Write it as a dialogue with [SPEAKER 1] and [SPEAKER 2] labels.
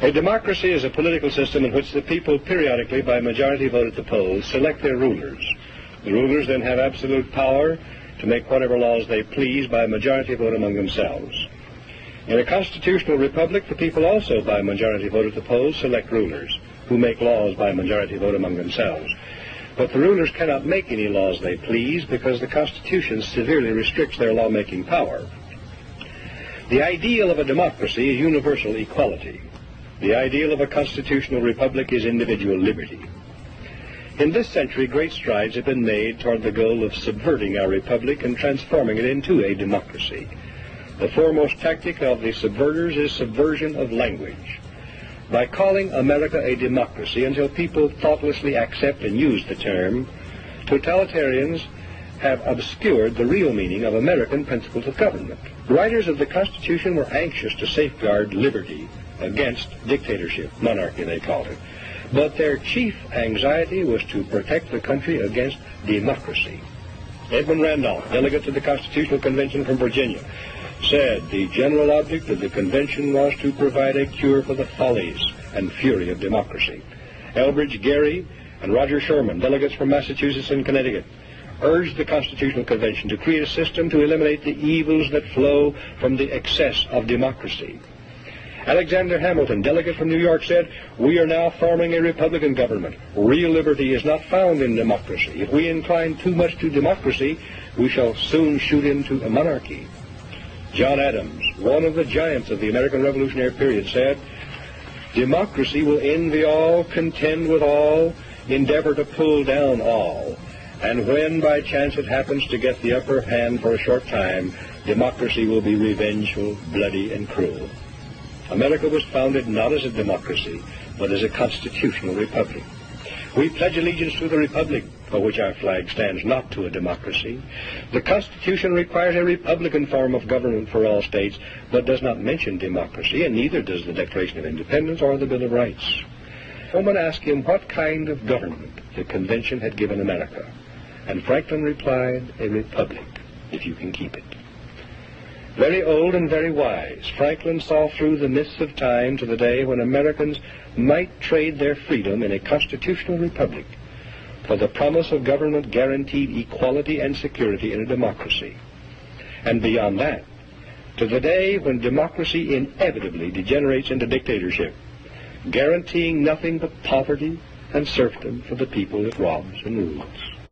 [SPEAKER 1] A democracy is a political system in which the people periodically, by majority vote at the polls, select their rulers. The rulers then have absolute power to make whatever laws they please by majority vote among themselves. In a constitutional republic, the people also, by majority vote at the polls, select rulers, who make laws by majority vote among themselves. But the rulers cannot make any laws they please because the Constitution severely restricts their lawmaking power. The ideal of a democracy is universal equality. The ideal of a constitutional republic is individual liberty. In this century, great strides have been made toward the goal of subverting our republic and transforming it into a democracy. The foremost tactic of the subverters is subversion of language. By calling America a democracy until people thoughtlessly accept and use the term, totalitarians have obscured the real meaning of American principles of government. Writers of the Constitution were anxious to safeguard liberty against dictatorship, monarchy they called it. But their chief anxiety was to protect the country against democracy. Edmund Randolph, delegate to the Constitutional Convention from Virginia, said the general object of the convention was to provide a cure for the follies and fury of democracy. Elbridge Gerry and Roger Sherman, delegates from Massachusetts and Connecticut, urged the Constitutional Convention to create a system to eliminate the evils that flow from the excess of democracy. Alexander Hamilton, delegate from New York, said, "We are now forming a Republican government. Real liberty is not found in democracy. If we incline too much to democracy, we shall soon shoot into a monarchy." John Adams, one of the giants of the American Revolutionary period, said, "Democracy will envy all, contend with all, endeavor to pull down all. And when by chance it happens to get the upper hand for a short time, democracy will be revengeful, bloody, and cruel." America was founded not as a democracy, but as a constitutional republic. We pledge allegiance to the republic, for which our flag stands, not to a democracy. The Constitution requires a republican form of government for all states, but does not mention democracy, and neither does the Declaration of Independence or the Bill of Rights. Someone asked him what kind of government the convention had given America, and Franklin replied, "A republic, if you can keep it." Very old and very wise, Franklin saw through the mists of time to the day when Americans might trade their freedom in a constitutional republic for the promise of government guaranteed equality and security in a democracy. And beyond that, to the day when democracy inevitably degenerates into dictatorship, guaranteeing nothing but poverty and serfdom for the people it robs and rules.